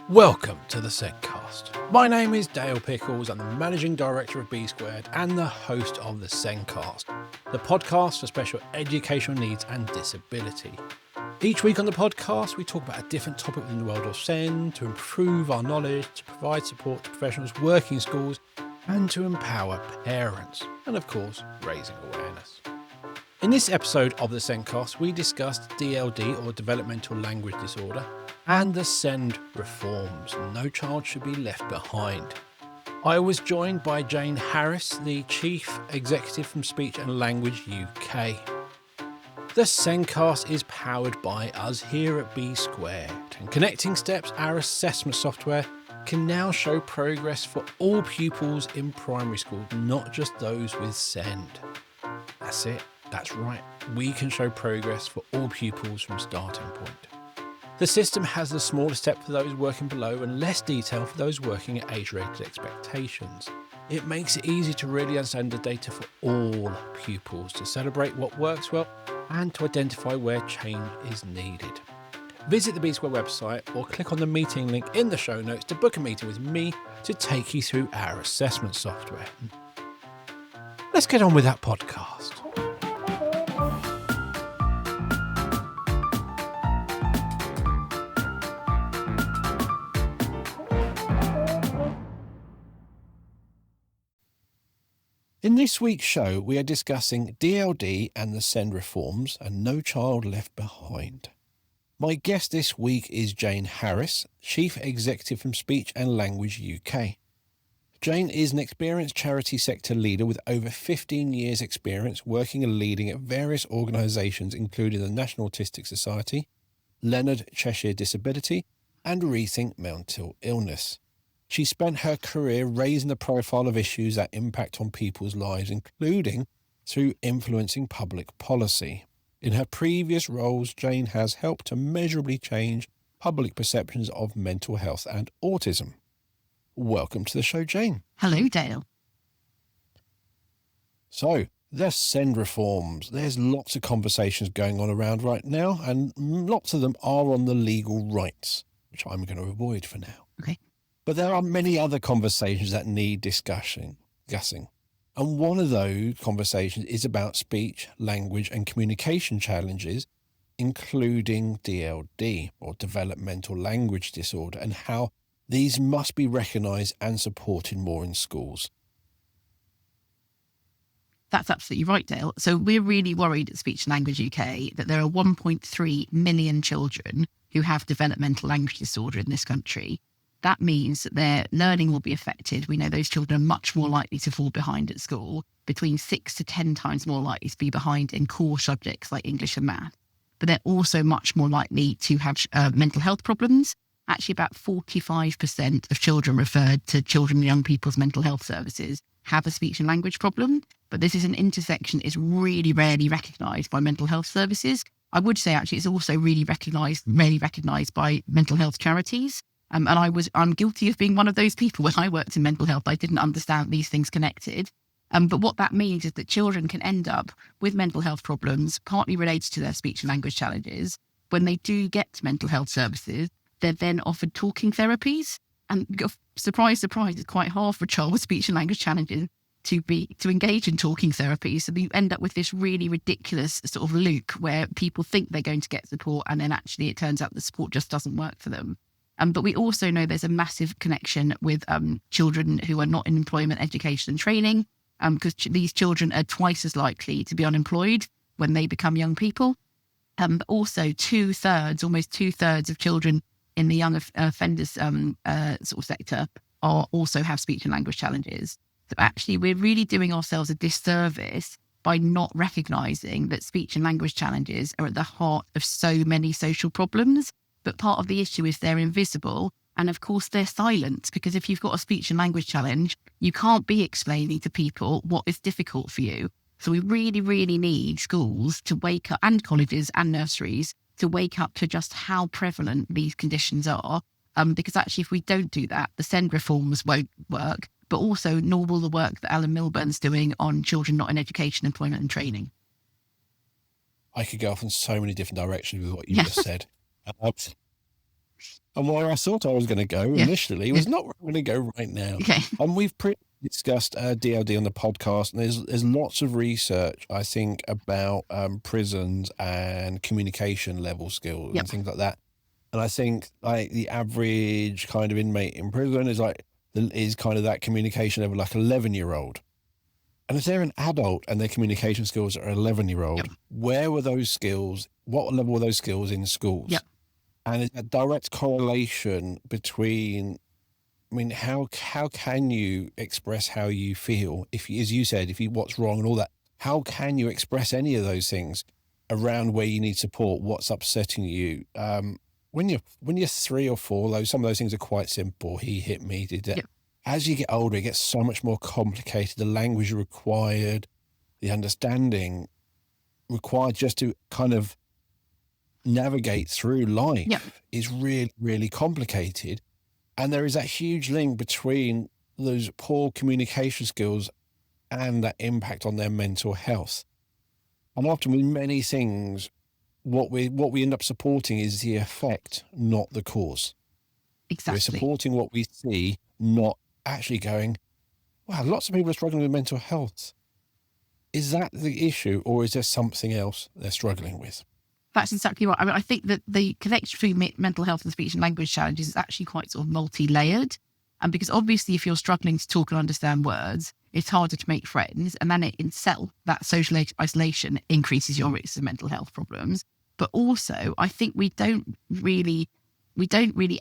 Welcome to the Sencast. My name is Dale Pickles. I'm the Managing Director of B Squared and the host of the Sencast, the podcast for special educational needs and disability. Each week on the podcast, we talk about a different topic within the world of SEND to improve our knowledge, to provide support to professionals working in schools, and to empower parents, and of course, raising awareness. In this episode of the Sencast, we discussed DLD, or developmental language disorder, and the SEND reforms. No child should be left behind. I was joined by Jane Harris, the Chief Executive from Speech and Language UK. The Sencast is powered by us here at B Squared, and Connecting Steps, our assessment software, can now show progress for all pupils in primary school, not just those with SEND. That's it. That's right. We can show progress for all pupils from starting point. The system has the smaller step for those working below and less detail for those working at age-rated expectations. It makes it easy to really understand the data for all pupils, to celebrate what works well and to identify where change is needed. Visit the B Square website or click on the meeting link in the show notes to book a meeting with me to take you through our assessment software. Let's get on with that podcast. In this week's show, we are discussing DLD and the SEND reforms and No Child Left Behind. My guest this week is Jane Harris, Chief Executive from Speech and Language UK. Jane is an experienced charity sector leader with over 15 years' experience working and leading at various organisations including the National Autistic Society, Leonard Cheshire Disability and Rethink Mental Illness. She spent her career raising the profile of issues that impact on people's lives, including through influencing public policy. In her previous roles, Jane has helped to measurably change public perceptions of mental health and autism. Welcome to the show, Jane. Hello, Dale. So, the SEND reforms. There's lots of conversations going on around right now, and lots of them are on the legal rights, which I'm going to avoid for now. Okay. But there are many other conversations that need discussing. And one of those conversations is about speech, language and communication challenges, including DLD, or developmental language disorder, and how these must be recognised and supported more in schools. That's absolutely right, Dale. So we're really worried at Speech and Language UK that there are 1.3 million children who have developmental language disorder in this country. That means that their learning will be affected. We know those children are much more likely to fall behind at school, between 6 to 10 times more likely to be behind in core subjects like English and math. But they're also much more likely to have mental health problems. Actually, about 45% of children referred to children and young people's mental health services have a speech and language problem. But this is an intersection that is really rarely recognised by mental health services. I would say, actually, it's also rarely recognised by mental health charities. And I'm guilty of being one of those people. When I worked in mental health, I didn't understand these things connected. But what that means is that children can end up with mental health problems, partly related to their speech and language challenges. When they do get to mental health services, they're then offered talking therapies. And surprise, surprise, it's quite hard for a child with speech and language challenges to engage in talking therapies. So you end up with this really ridiculous sort of loop where people think they're going to get support, and then actually it turns out the support just doesn't work for them. But we also know there's a massive connection with children who are not in employment, education and training, because these children are twice as likely to be unemployed when they become young people. But also almost two-thirds of children in the young offenders sort of sector also have speech and language challenges. So actually, we're really doing ourselves a disservice by not recognising that speech and language challenges are at the heart of so many social problems. But part of the issue is they're invisible. And of course, they're silent, because if you've got a speech and language challenge, you can't be explaining to people what is difficult for you. So we really, really need schools to wake up, and colleges and nurseries, to wake up to just how prevalent these conditions are. Because actually, if we don't do that, the SEND reforms won't work, but also nor will the work that Alan Milburn's doing on children not in education, employment and training. I could go off in so many different directions with what you just said. And where I thought I was going to go initially was not where I'm going to go right now. Okay. And we've discussed DLD on the podcast, and there's lots of research, I think, about prisons and communication level skills and things like that. And I think like the average kind of inmate in prison is kind of that communication level, like 11-year-old. And if they're an adult and their communication skills are 11-year-old, where were those skills? What level were those skills in schools? Yep. And it's a direct correlation between, I mean, how can you express how you feel? If, as you said, what's wrong and all that, how can you express any of those things around where you need support? What's upsetting you? When you're 3 or 4, some of those things are quite simple. He hit me, did that. Yep. As you get older, it gets so much more complicated. The language required, the understanding required just to kind of navigate through life is really, really complicated. And there is that huge link between those poor communication skills and that impact on their mental health. And often with many things, what we end up supporting is the effect, not the cause. Exactly. We're supporting what we see, not actually going, wow, lots of people are struggling with mental health. Is that the issue, or is there something else they're struggling with? That's exactly right. I mean, I think that the connection between mental health and speech and language challenges is actually quite sort of multi-layered. And because obviously if you're struggling to talk and understand words, it's harder to make friends. And then it in itself, that social isolation increases your risk of mental health problems. But also, I think we don't really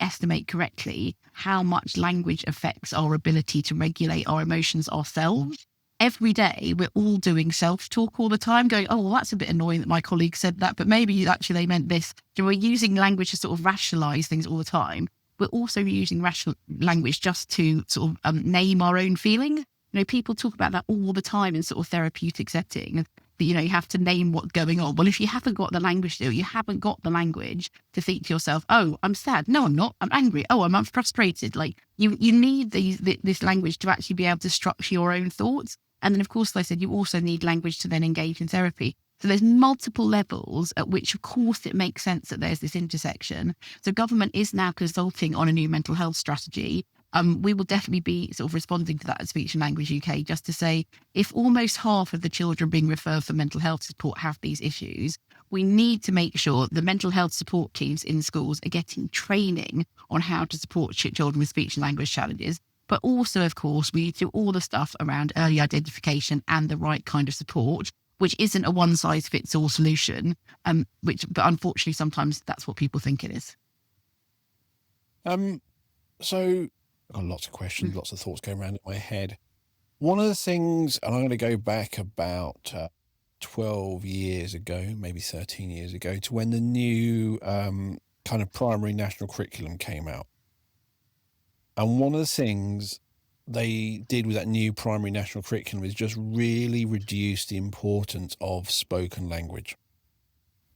estimate correctly how much language affects our ability to regulate our emotions ourselves. Every day, we're all doing self-talk all the time, going, oh, well, that's a bit annoying that my colleague said that, but maybe actually they meant this. So we're using language to sort of rationalize things all the time. We're also using rational language just to sort of name our own feeling. You know, people talk about that all the time in sort of therapeutic settings. That, you know, you have to name what's going on. Well, if you haven't got the language to do it, you haven't got the language to think to yourself, oh, I'm sad. No, I'm not. I'm angry. Oh, I'm frustrated. Like you need this language to actually be able to structure your own thoughts. And then, of course, like I said, you also need language to then engage in therapy. So there's multiple levels at which, of course, it makes sense that there's this intersection. So government is now consulting on a new mental health strategy. We will definitely be sort of responding to that at Speech and Language UK, just to say, if almost half of the children being referred for mental health support have these issues, we need to make sure the mental health support teams in schools are getting training on how to support children with speech and language challenges. But also, of course, we need to do all the stuff around early identification and the right kind of support, which isn't a one-size-fits-all solution, but unfortunately, sometimes that's what people think it is. So I've got lots of questions, lots of thoughts going around in my head. One of the things, and I'm going to go back about 12 years ago, maybe 13 years ago, to when the new kind of primary national curriculum came out. And one of the things they did with that new primary national curriculum is just really reduce the importance of spoken language.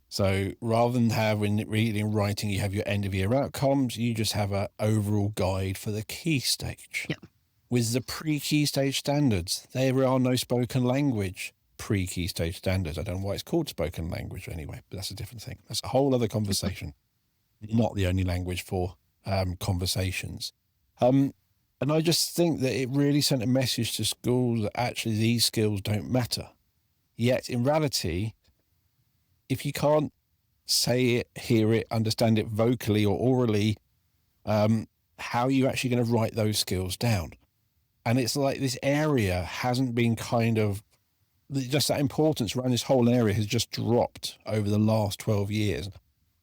So rather than having reading and writing, you have your end of year outcomes, you just have an overall guide for the key stage. Yep. With the pre-key stage standards, there are no spoken language pre-key stage standards. I don't know why it's called spoken language anyway, but that's a different thing. That's a whole other conversation. Not the only language for conversations. And I just think that it really sent a message to schools that actually these skills don't matter. Yet in reality, if you can't say it, hear it, understand it vocally or orally, how are you actually going to write those skills down? And it's like this area hasn't been just that importance around this whole area has just dropped over the last 12 years.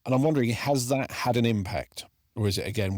And I'm wondering, has that had an impact? Or is it, again,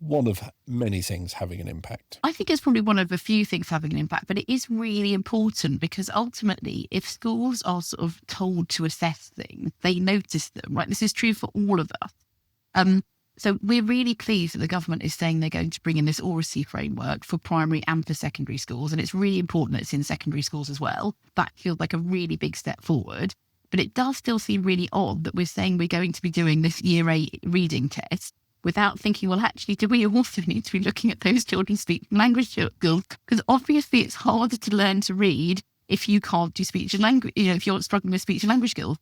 one of many things having an impact? I think it's probably one of a few things having an impact, but it is really important because ultimately, if schools are sort of told to assess things, they notice them, right? This is true for all of us. So we're really pleased that the government is saying they're going to bring in this oracy framework for primary and for secondary schools. And it's really important that it's in secondary schools as well. That feels like a really big step forward. But it does still seem really odd that we're saying we're going to be doing this year 8 reading test without thinking, well, actually, do we also need to be looking at those children's speech and language skills? Because obviously it's harder to learn to read if you can't do speech and language, if you're struggling with speech and language skills.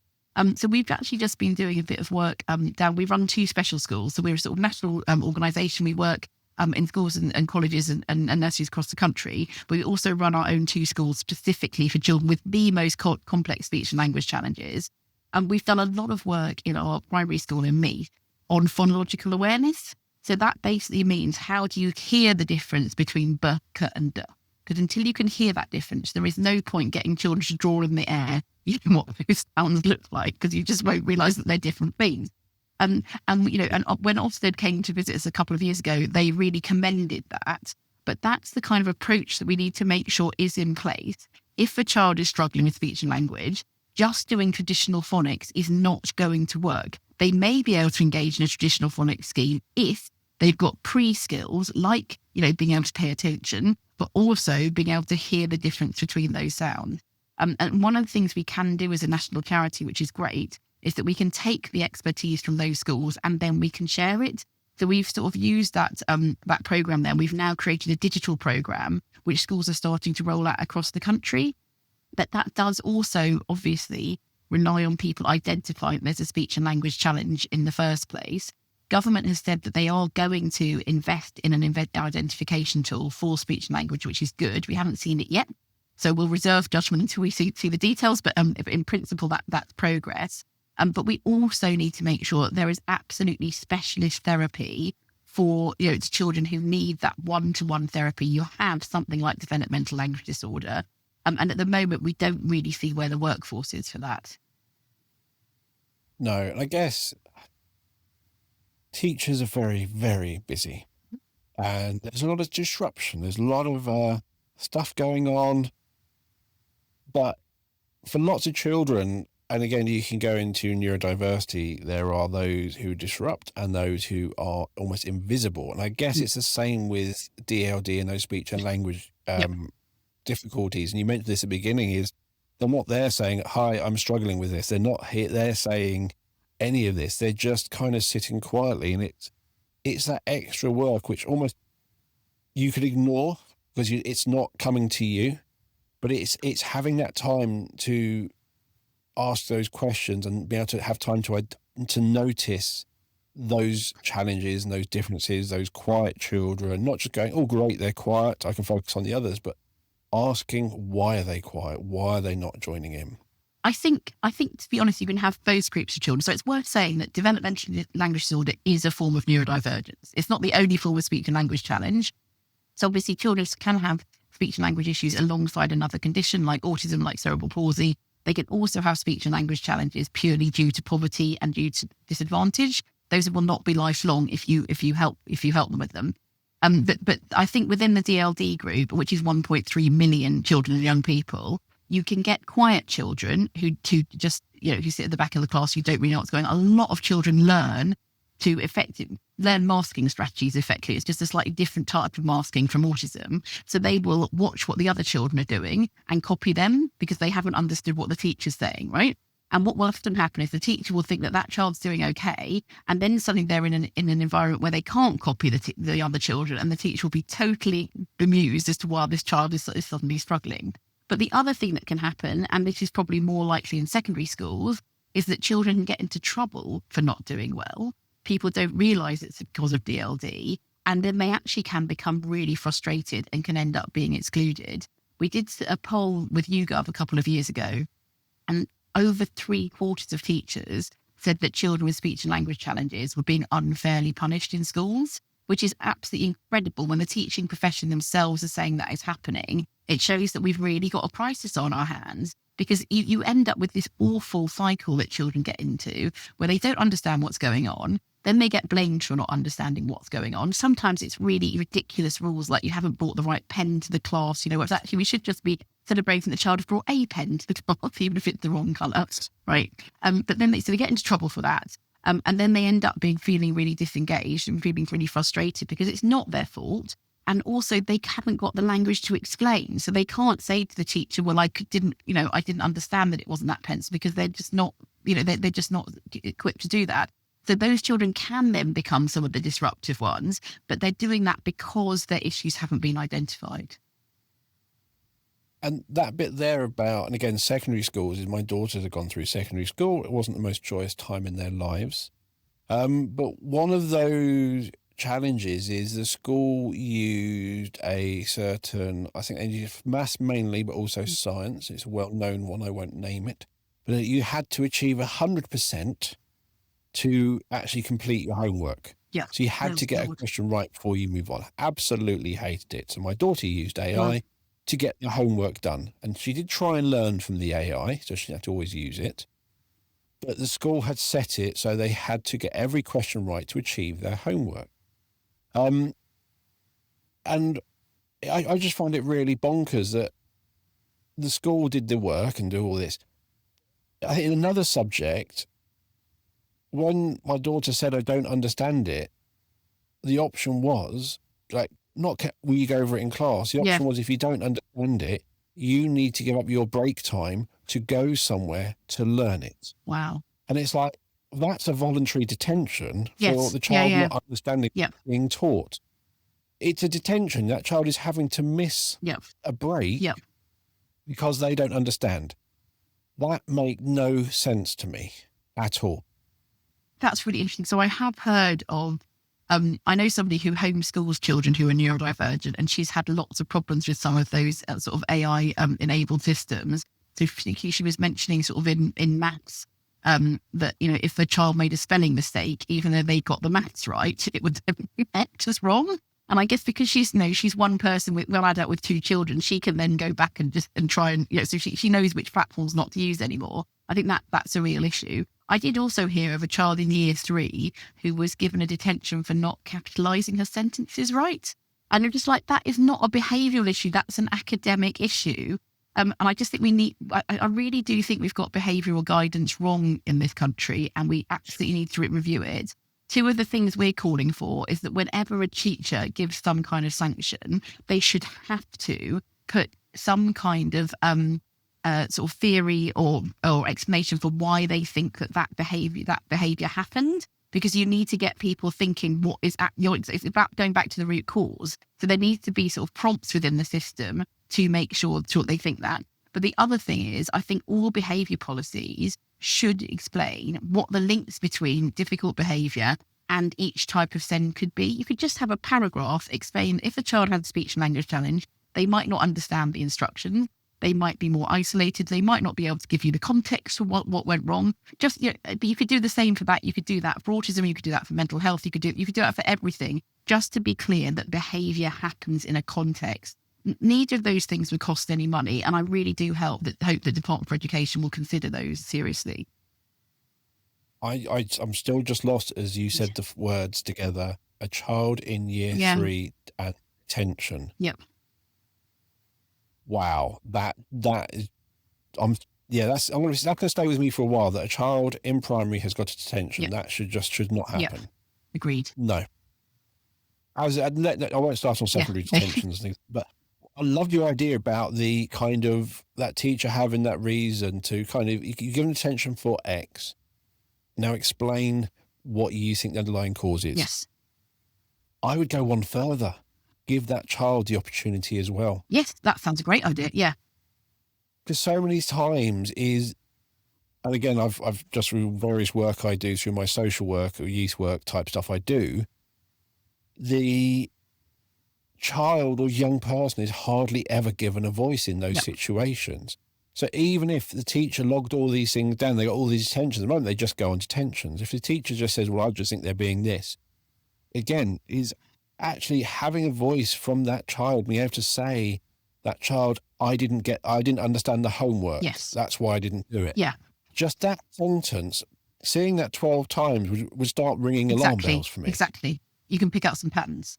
So we've actually just been doing a bit of work down. We run 2 special schools. So we're a sort of national organisation. We work in schools and colleges and nurseries across the country. But we also run our own 2 schools specifically for children with the most complex speech and language challenges. And we've done a lot of work in our primary school in Meath on phonological awareness. So that basically means, how do you hear the difference between b, k and d? Because until you can hear that difference, there is no point getting children to draw in the air what those sounds look like, because you just won't realise that they're different things. And when Ofsted came to visit us a couple of years ago, they really commended that. But that's the kind of approach that we need to make sure is in place. If a child is struggling with speech and language, just doing traditional phonics is not going to work. They may be able to engage in a traditional phonics scheme if they've got pre-skills like, being able to pay attention, but also being able to hear the difference between those sounds. And one of the things we can do as a national charity, which is great, is that we can take the expertise from those schools and then we can share it. So we've sort of used that programme there. We've now created a digital programme, which schools are starting to roll out across the country. But that does also obviously rely on people identifying there's a speech and language challenge in the first place. Government has said that they are going to invest in an identification tool for speech and language, which is good. We haven't seen it yet, so we'll reserve judgment until we see the details. But in principle, that's progress. But we also need to make sure that there is absolutely specialist therapy for children who need that one-to-one therapy. You have something like developmental language disorder, and at the moment we don't really see where the workforce is for that. No, and I guess teachers are very, very busy, and there's a lot of disruption. There's a lot of stuff going on, but for lots of children, and again, you can go into neurodiversity, there are those who disrupt and those who are almost invisible. And I guess it's the same with DLD and those speech and language difficulties. And you mentioned this at the beginning, is then what they're saying, hi, I'm struggling with this. They're not here, they're saying any of this. They're just kind of sitting quietly. And it's that extra work, which almost you could ignore because it's not coming to you, but it's having that time to ask those questions and be able to have time to notice those challenges and those differences, those quiet children, not just going, oh, great, they're quiet, I can focus on the others, but asking, why are they quiet? Why are they not joining in? I think, to be honest, you can have both groups of children. So it's worth saying that developmental language disorder is a form of neurodivergence. It's not the only form of speech and language challenge. So obviously children can have speech and language issues alongside another condition like autism, like cerebral palsy. They can also have speech and language challenges purely due to poverty and due to disadvantage. Those will not be lifelong if you help them with them. But I think within the DLD group, which is 1.3 million children and young people, you can get quiet children who just who sit at the back of the class, who don't really know what's going on. A lot of children learn masking strategies effectively. It's just a slightly different type of masking from autism. So they will watch what the other children are doing and copy them because they haven't understood what the teacher's saying, right? And what will often happen is the teacher will think that child's doing okay, and then suddenly they're in an environment where they can't copy the other children, and the teacher will be totally bemused as to why this child is suddenly struggling. But the other thing that can happen, and this is probably more likely in secondary schools, is that children can get into trouble for not doing well. People don't realise it's because of DLD, and then they actually can become really frustrated and can end up being excluded. We did a poll with YouGov a couple of years ago, and over 3/4 of teachers said that children with speech and language challenges were being unfairly punished in schools, which is absolutely incredible when the teaching profession themselves are saying that is happening. It shows that we've really got a crisis on our hands, because you end up with this awful cycle that children get into where they don't understand what's going on. Then they get blamed for not understanding what's going on. Sometimes it's really ridiculous rules, like you haven't brought the right pen to the class. Whereas actually we should just be celebrating that the child has brought a pen to the class, even if it's the wrong colour, right? But then they get into trouble for that. And then they end up feeling really disengaged and feeling really frustrated because it's not their fault. And also they haven't got the language to explain. So they can't say to the teacher, well, I didn't understand that it wasn't that pencil, because they're just not, they're just not equipped to do that. So those children can then become some of the disruptive ones, but they're doing that because their issues haven't been identified. And that bit there about, and again, secondary schools, is my daughters have gone through secondary school. It wasn't the most joyous time in their lives. But one of those challenges is the school used a certain, I think they used maths mainly, but also science. It's a well-known one. I won't name it. But you had to achieve 100% to actually complete your homework. Yeah. So you had Oh, to get a God. question right before you move on. Absolutely hated it. So my daughter used AI Wow. to get the homework done. And she did try and learn from the AI, so she didn't have to always use it. But the school had set it so they had to get every question right to achieve their homework. And I just find it really bonkers that the school did the work and do all this. I think in another subject, when my daughter said, I don't understand it, the option was, like, not will you go over it in class? The option was, if you don't understand it, you need to give up your break time to go somewhere to learn it. Wow. And it's like, that's a voluntary detention for Yes. the child Yeah. not understanding being taught. It's a detention. That child is having to miss a break because they don't understand. That makes no sense to me at all. That's really interesting. So I have heard of, I know somebody who homeschools children who are neurodivergent, and she's had lots of problems with some of those sort of AI enabled systems. So she was mentioning sort of in maths, that, you know, if a child made a spelling mistake, even though they got the maths right, it would be marked as wrong. And I guess because she's one person well adult with two children, she can then go back and try and, so she knows which platforms not to use anymore. I think that's a real issue. I did also hear of a child in year 3 who was given a detention for not capitalising her sentences right. And I'm just like, that is not a behavioural issue. That's an academic issue. And I just think I really do think we've got behavioural guidance wrong in this country, and we absolutely need to review it. 2 of the things we're calling for is that whenever a teacher gives some kind of sanction, they should have to put some kind of sort of theory or explanation for why they think that behavior happened, because you need to get people thinking it's about going back to the root cause. So there needs to be sort of prompts within the system to make sure they think that. But the other thing is, I think all behavior policies should explain what the links between difficult behavior and each type of SEND could be. You could just have a paragraph explain, if a child has a speech and language challenge, they might not understand the instructions. They might be more isolated. They might not be able to give you the context of what went wrong. But you could do the same for that. You could do that for autism. You could do that for mental health. You could do that for everything, just to be clear that behavior happens in a context. Neither of those things would cost any money, and I really do hope the Department for Education will consider those seriously. I'm still just lost as you said the words together. A child in year 3 and detention. Yep. Wow, that is, that's going to stay with me for a while. That a child in primary has got a detention, that should not happen. Yep. Agreed. No. I won't start on secondary detentions and things, but I love your idea about the kind of that teacher having that reason to kind of, you give them attention for X. Now explain what you think the underlying cause is. Yes. I would go one further. Give that child the opportunity as well. Yes, that sounds a great idea. Yeah. Because so many times and again, I've just through various work I do through my social work or youth work type stuff I do, the child or young person is hardly ever given a voice in those situations. So even if the teacher logged all these things down, they got all these detentions, at the moment they just go on detentions. If the teacher just says, well, I just think they're being this, again, is actually having a voice from that child, being able to say, that child, I didn't understand the homework. Yes. That's why I didn't do it. Yeah. Just that sentence, seeing that 12 times would start ringing alarm bells for me. Exactly. You can pick up some patterns.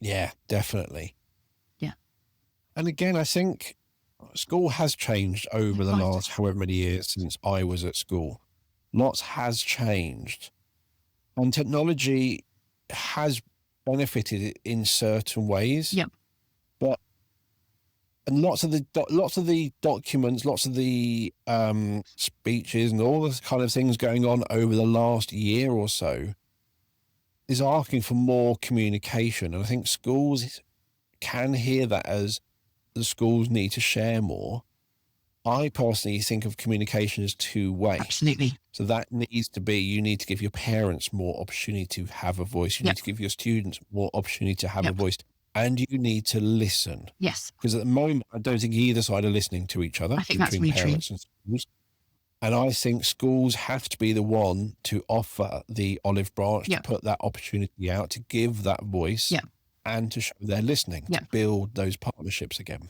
Yeah, definitely. Yeah. And again, I think school has changed over the last however many years since I was at school. Lots has changed. And technology has benefited in certain ways. Yep. And lots of the documents, lots of the speeches and all the kind of things going on over the last year or so is asking for more communication. And I think schools can hear that as the schools need to share more. I personally think of communication as two-way. Absolutely. So that needs to be, you need to give your parents more opportunity to have a voice. You Yep. need to give your students more opportunity to have a Yep. voice. And you need to listen. Yes. Because at the moment, I don't think either side are listening to each other, I think that's between really true. parents and schools. And I think schools have to be the one to offer the olive branch, Yep. to put that opportunity out, to give that voice, Yep. and to show they're listening, Yep. to build those partnerships again.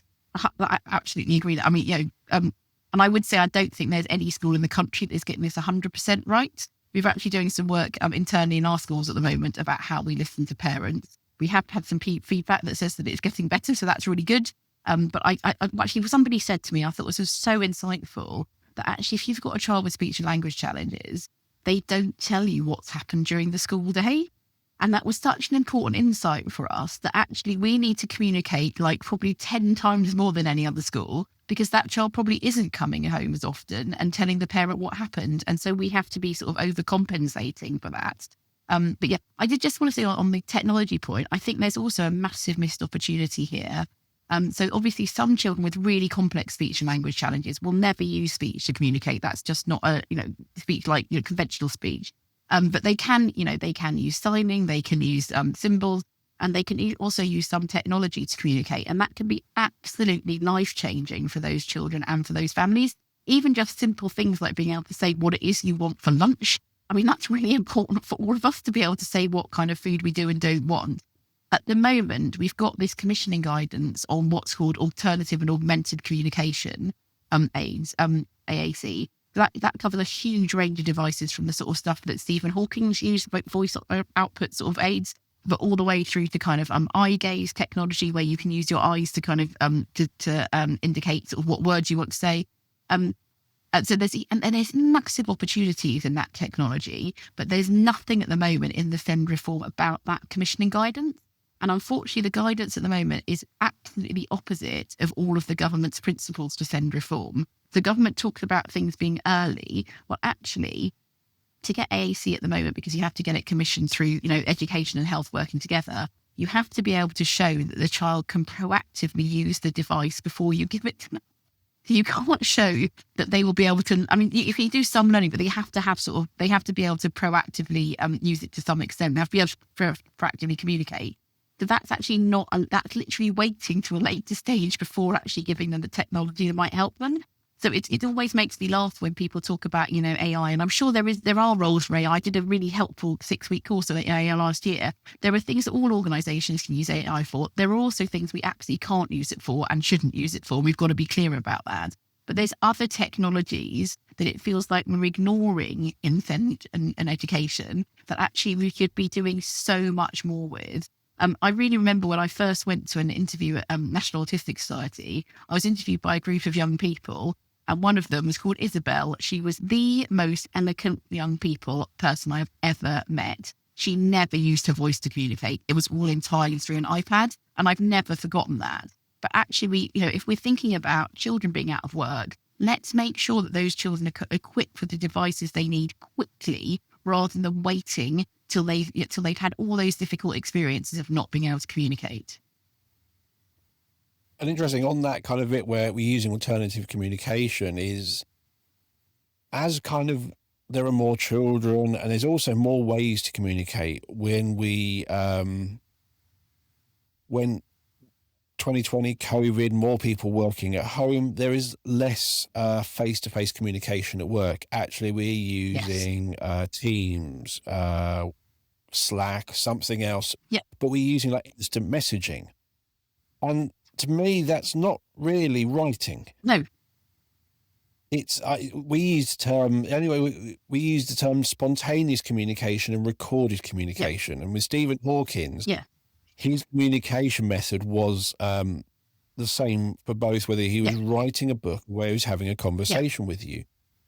I absolutely agree. I mean, and I would say I don't think there's any school in the country that is getting this 100% right. We're actually doing some work internally in our schools at the moment about how we listen to parents. We have had some feedback that says that it's getting better, so that's really good. But I actually, somebody said to me, I thought this was so insightful, that actually if you've got a child with speech and language challenges, they don't tell you what's happened during the school day. And that was such an important insight for us, that actually we need to communicate like probably 10 times more than any other school, because that child probably isn't coming home as often and telling the parent what happened. And so we have to be sort of overcompensating for that. But yeah, I did just want to say on the technology point, I think there's also a massive missed opportunity here. So obviously some children with really complex speech and language challenges will never use speech to communicate. That's just not speech like conventional speech. But they can use signing, they can use symbols, and they can also use some technology to communicate. And that can be absolutely life-changing for those children and for those families. Even just simple things like being able to say what it is you want for lunch. I mean, that's really important for all of us to be able to say what kind of food we do and don't want. At the moment, we've got this commissioning guidance on what's called alternative and augmented communication aids, AAC. That covers a huge range of devices, from the sort of stuff that Stephen Hawking used, like voice output sort of aids, but all the way through to kind of eye gaze technology, where you can use your eyes to kind of to indicate sort of what words you want to say. So there's massive opportunities in that technology, but there's nothing at the moment in the SEND reform about that commissioning guidance. And unfortunately, the guidance at the moment is absolutely opposite of all of the government's principles to SEND reform. The government talks about things being early. Well, actually, to get AAC at the moment, because you have to get it commissioned through, education and health working together, you have to be able to show that the child can proactively use the device before you give it to them. So you can't show that they will be able to, I mean, if you do some learning, but they have to be able to proactively use it to some extent. They have to be able to proactively communicate. So that's actually that's literally waiting to a later stage before actually giving them the technology that might help them. So it always makes me laugh when people talk about, AI, and I'm sure there are roles for AI. I did a really helpful 6-week course on AI last year. There are things that all organisations can use AI for. There are also things we absolutely can't use it for and shouldn't use it for. We've got to be clear about that. But there's other technologies that it feels like we're ignoring in SEND and education that actually we could be doing so much more with. I really remember when I first went to an interview at National Autistic Society, I was interviewed by a group of young people, and one of them was called Isabel. She was the most eloquent young person I've ever met. She never used her voice to communicate. It was all entirely through an iPad, and I've never forgotten that. But actually, if we're thinking about children being out of work, let's make sure that those children are equipped with the devices they need quickly, rather than waiting till they've had all those difficult experiences of not being able to communicate. And interesting on that kind of bit where we're using alternative communication is, as kind of there are more children and there's also more ways to communicate when 2020 COVID, more people working at home, there is less face-to-face communication at work. Actually, we're using Teams, Slack, something else, but we're using like instant messaging. And to me, that's not really writing. No. It's we use the term spontaneous communication and recorded communication. And with Stephen Hawkins, his communication method was the same for both, whether he was writing a book or whether he was having a conversation with you.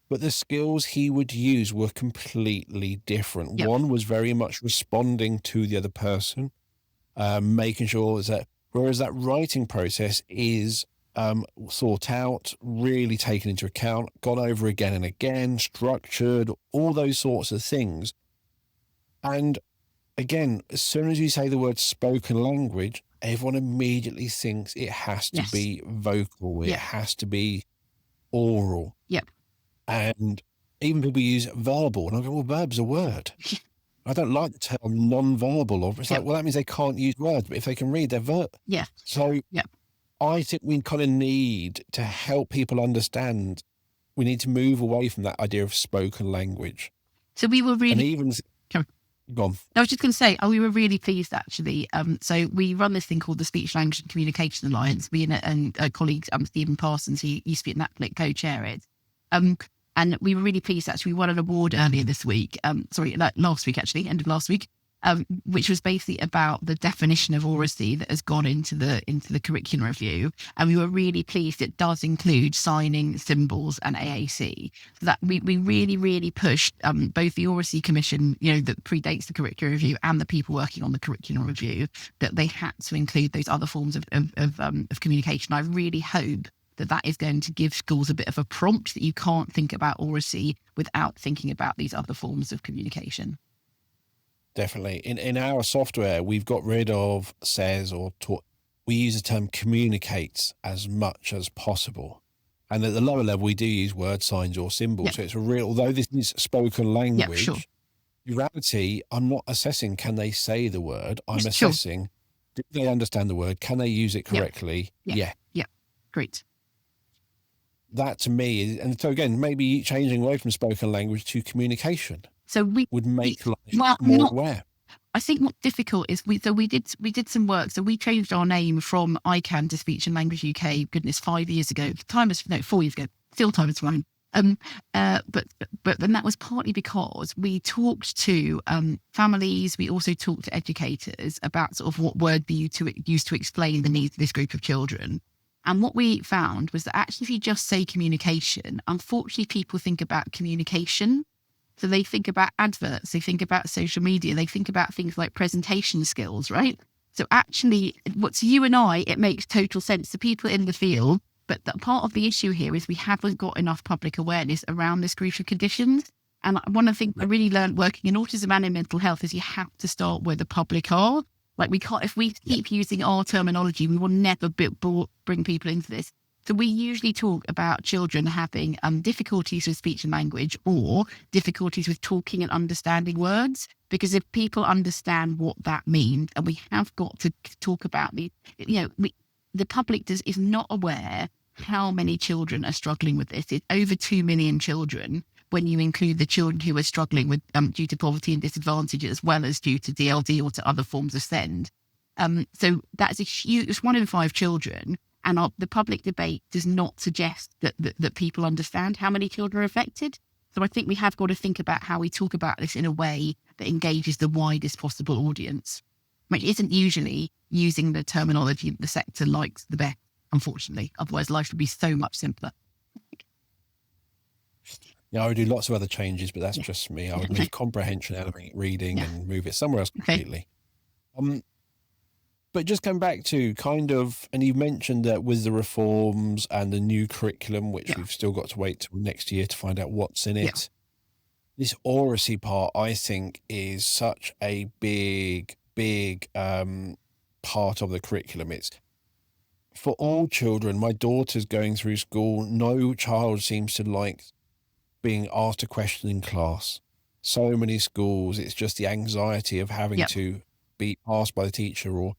But the skills he would use were completely different. One was very much responding to the other person, making sure that, whereas that writing process is thought out, really taken into account, gone over again and again, structured, all those sorts of things. And again, as soon as you say the word spoken language, everyone immediately thinks it has to Yes. be vocal. It Yeah. has to be oral. Yep. And even people use verbal. And I go, well, verb's a word. I don't like the term non-verbal. Or it's Yep. like, well, that means they can't use words. But if they can read, they're verbal. Yeah. So Yep. I think we kind of need to help people understand. We need to move away from that idea of spoken language. So we were And really even gone. I was just going to say, we were really pleased actually. So we run this thing called the Speech, Language and Communication Alliance. We and a colleague, Stephen Parsons, who used to be at NAPLIC, co-chair it. And we were really pleased actually. We won an award earlier this week. Last week actually, end of last week. Which was basically about the definition of oracy that has gone into the curriculum review, and we were really pleased it does include signing, symbols, and AAC. So that we really pushed both the Oracy Commission, that predates the curriculum review, and the people working on the curriculum review, that they had to include those other forms of communication. I really hope that is going to give schools a bit of a prompt that you can't think about oracy without thinking about these other forms of communication. Definitely. In our software, we've got rid of says or taught. We use the term communicates as much as possible. And at the lower level, we do use word signs or symbols. Yep. So it's a real, although this is spoken language, Yep, sure. in reality, I'm not assessing can they say the word. I'm Sure. assessing, do they understand the word? Can they use it correctly? Yeah. Great. That to me is, and so again, maybe changing away from spoken language to communication. So we would make life more aware. I think what's difficult is we did some work. So we changed our name from ICANN to Speech and Language UK. Goodness, 5 years ago. 4 years ago. Still time is flying. But then that was partly because we talked to families. We also talked to educators about sort of what word be used to explain the needs of this group of children. And what we found was that actually, if you just say communication, unfortunately, people think about communication. So they think about adverts, they think about social media, they think about things like presentation skills, right? So actually, what's you and I, it makes total sense to people in the field. But part of the issue here is we haven't got enough public awareness around this group of conditions. And one of the things I really learned working in autism and in mental health is you have to start where the public are. Like we can't, if we keep using our terminology, we will never bring people into this. So we usually talk about children having difficulties with speech and language or difficulties with talking and understanding words, because if people understand what that means, and we have got to talk about the public is not aware how many children are struggling with this. It's over 2 million children when you include the children who are struggling with due to poverty and disadvantage, as well as due to DLD or to other forms of SEND. So that's a huge, it's 1 in 5 children. And the public debate does not suggest that people understand how many children are affected. So I think we have got to think about how we talk about this in a way that engages the widest possible audience, which isn't usually using the terminology that the sector likes the best, unfortunately. Otherwise, life would be so much simpler. Yeah, I would do lots of other changes, but that's just me. I would move comprehension out of reading and move it somewhere else completely. But just going back to kind of, and you mentioned that with the reforms and the new curriculum, which we've still got to wait till next year to find out what's in it. This oracy part, I think, is such a big part of the curriculum. It's for all children. My daughter's going through school. No child seems to like being asked a question in class. So many schools, it's just the anxiety of having to be asked by the teacher, or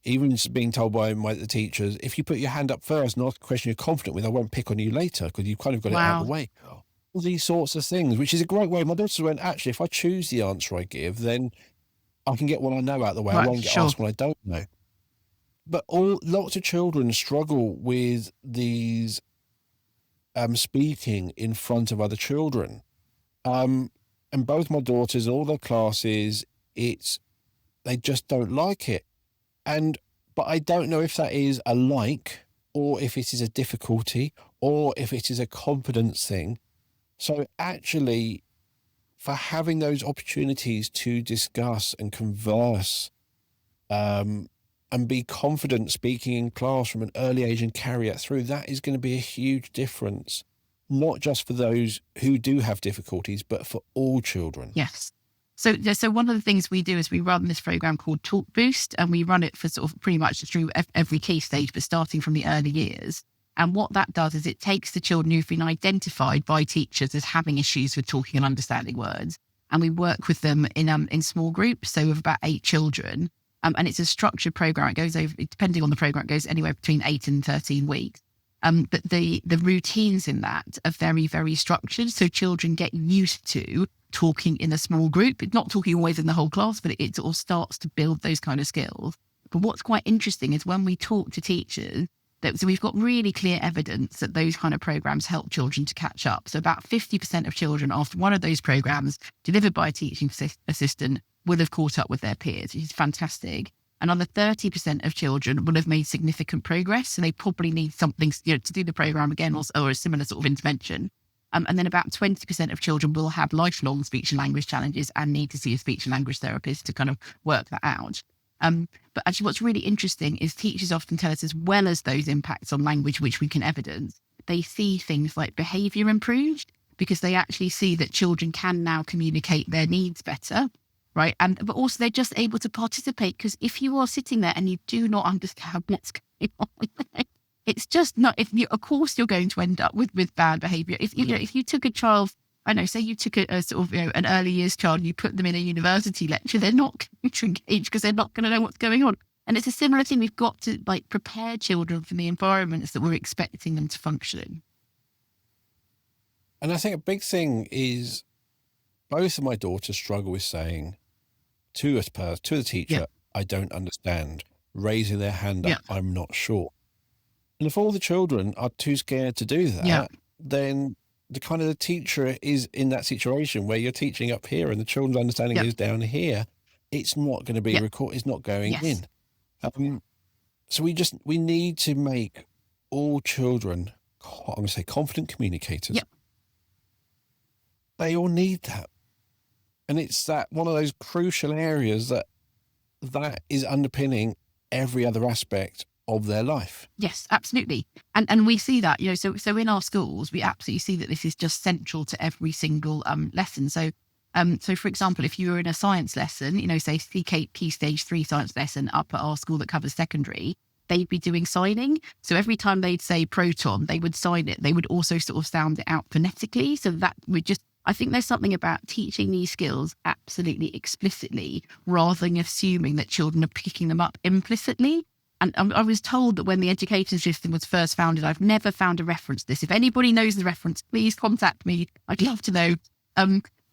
even just being told by the teachers, if you put your hand up first and ask a question you're confident with, I won't pick on you later because you've kind of got it out of the way. All these sorts of things, which is a great way. My daughter went, actually, if I choose the answer I give, then I can get what I know out of the way. I won't get asked what I don't know. But lots of children struggle with these speaking in front of other children. And both my daughters, all their classes, they just don't like it. But I don't know if that is a like, or if it is a difficulty, or if it is a confidence thing. So actually, for having those opportunities to discuss and converse, and be confident speaking in class from an early age and carry it through, that is going to be a huge difference, not just for those who do have difficulties, but for all children. Yes. So one of the things we do is we run this program called Talk Boost, and we run it for sort of pretty much through every key stage, but starting from the early years. And what that does is it takes the children who've been identified by teachers as having issues with talking and understanding words, and we work with them in small groups, so of about 8 children. And it's a structured program. It goes over, depending on the program, it goes anywhere between 8 and 13 weeks. But the routines in that are very, very structured. So children get used to talking in a small group. It's not talking always in the whole class, but it sort of starts to build those kind of skills. But what's quite interesting is when we talk to teachers, so we've got really clear evidence that those kind of programs help children to catch up. So about 50% of children after one of those programs delivered by a teaching assistant will have caught up with their peers, which is fantastic. Another 30% of children will have made significant progress. So they probably need something, to do the program again or a similar sort of intervention. And then about 20% of children will have lifelong speech and language challenges and need to see a speech and language therapist to kind of work that out. But actually what's really interesting is teachers often tell us, as well as those impacts on language, which we can evidence, they see things like behaviour improved because they actually see that children can now communicate their needs better, right? But also they're just able to participate, because if you are sitting there and you do not understand what's going on, it's just not, of course you're going to end up with bad behaviour. If you took a child, I know, say you took a sort of, an early years child and you put them in a university lecture, they're not going to engage because they're not going to know what's going on. And it's a similar thing. We've got to prepare children for the environments that we're expecting them to function in. And I think a big thing is both of my daughters struggle with saying to the teacher, I don't understand, raising their hand up, I'm not sure. And if all the children are too scared to do that, then the teacher is in that situation where you're teaching up here and the children's understanding is down here. It's not going to be recorded. It's not going in. So we need to make all children, I'm going to say, confident communicators. They all need that. And it's that one of those crucial areas that is underpinning every other aspect of their life. Yes, absolutely. And we see that, so in our schools, we absolutely see that this is just central to every single lesson. So for example, if you were in a science lesson, say key stage 3 science lesson up at our school that covers secondary, they'd be doing signing. So every time they'd say proton, they would sign it. They would also sort of sound it out phonetically. So that would I think there's something about teaching these skills absolutely explicitly rather than assuming that children are picking them up implicitly. And I was told that when the education system was first founded, I've never found a reference to this. If anybody knows the reference, please contact me. I'd love to know.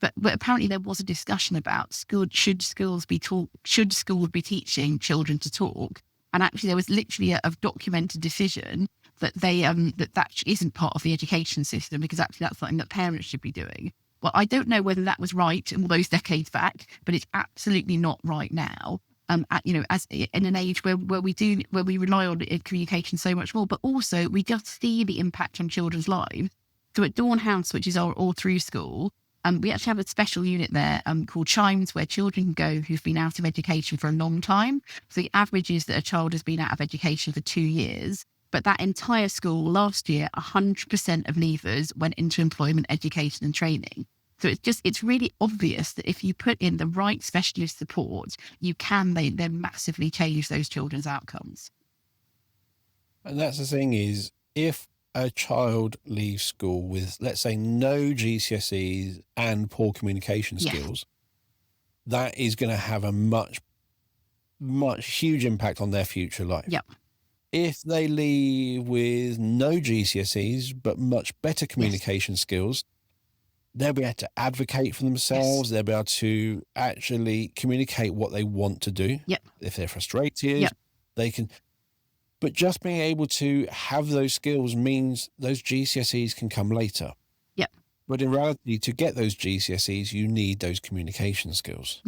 But apparently there was a discussion about should schools be teaching children to talk? And actually there was literally a documented decision that that isn't part of the education system, because actually that's something that parents should be doing. Well, I don't know whether that was right in all those decades back, but it's absolutely not right now. As in an age where we rely on communication so much more, but also we just see the impact on children's lives. So at Dawn House, which is our all through school, we actually have a special unit there called Chimes, where children can go who've been out of education for a long time. So the average is that a child has been out of education for 2 years. But that entire school last year, 100% of leavers went into employment, education and training. So it's really obvious that if you put in the right specialist support, you can then massively change those children's outcomes. And that's the thing is, if a child leaves school with, let's say, no GCSEs and poor communication skills, that is going to have a much huge impact on their future life. If they leave with no GCSEs but much better communication skills, they'll be able to advocate for themselves. They'll be able to actually communicate what they want to do. If they're frustrated, they can. But just being able to have those skills means those GCSEs can come later. But in reality, to get those GCSEs, you need those communication skills.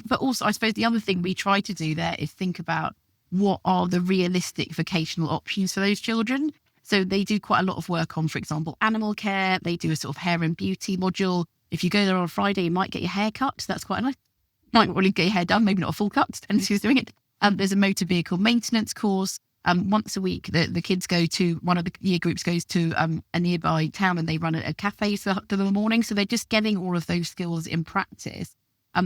But also, I suppose the other thing we try to do there is think about what are the realistic vocational options for those children. So they do quite a lot of work on, for example, animal care. They do a sort of hair and beauty module. If you go there on a Friday, you might get your hair cut. So that's quite nice. Might not really get your hair done, maybe not a full cut, depends who's doing it. There's a motor vehicle maintenance course. Once a week, the kids go to, one of the year groups goes to a nearby town and they run a cafe for the morning. So they're just getting all of those skills in practice.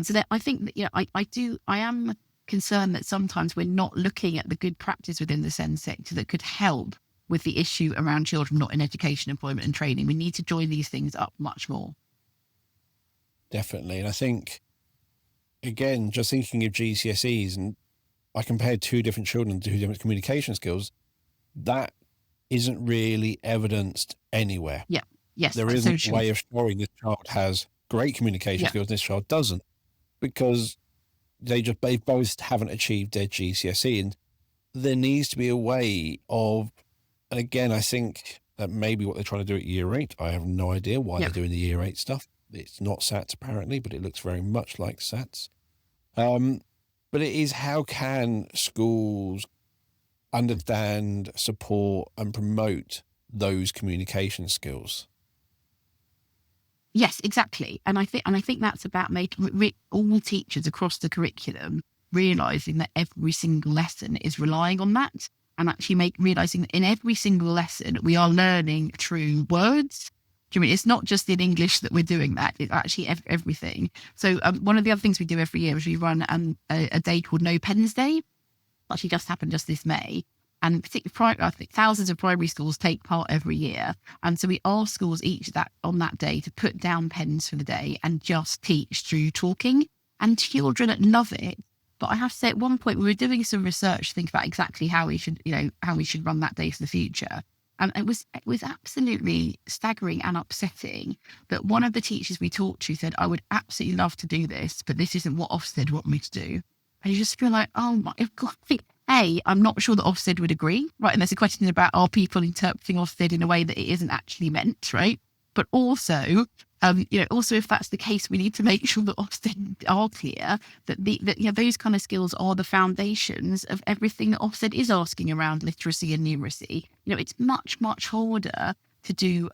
So that I think that, I am concerned that sometimes we're not looking at the good practice within the SEND sector that could help with the issue around children not in education, employment and training. We need to join these things up much more. Definitely. And I think, again, just thinking of GCSEs, and I compared 2 different children to 2 different communication skills, that isn't really evidenced anywhere. Yeah. Yes. There isn't a way of showing this child has great communication skills and this child doesn't, because they both haven't achieved their GCSE. And there needs to be a way of, and again, I think that maybe what they're trying to do at year 8, I have no idea why they're doing the year 8 stuff. It's not SATs apparently, but it looks very much like SATs. But it is, how can schools understand, support and promote those communication skills? Yes, exactly. And I think that's about making all teachers across the curriculum realizing that every single lesson is relying on that, and actually realizing that in every single lesson we are learning through words. Do you mean it's not just in English that we're doing that? It's actually everything. So one of the other things we do every year is we run a day called No Pens Day. Actually just happened just this May. And particularly, I think thousands of primary schools take part every year. And so we ask schools on that day to put down pens for the day and just teach through talking. And children love it. But I have to say, at one point we were doing some research to think about exactly how we should run that day for the future. And it was absolutely staggering and upsetting that one of the teachers we talked to said, I would absolutely love to do this, but this isn't what Ofsted want me to do. And you just feel like, oh my God. I'm not sure that Ofsted would agree, right? And there's a question about, are people interpreting Ofsted in a way that it isn't actually meant, right? But also, if that's the case, we need to make sure that Ofsted are clear that those kind of skills are the foundations of everything that Ofsted is asking around literacy and numeracy. It's much, much harder to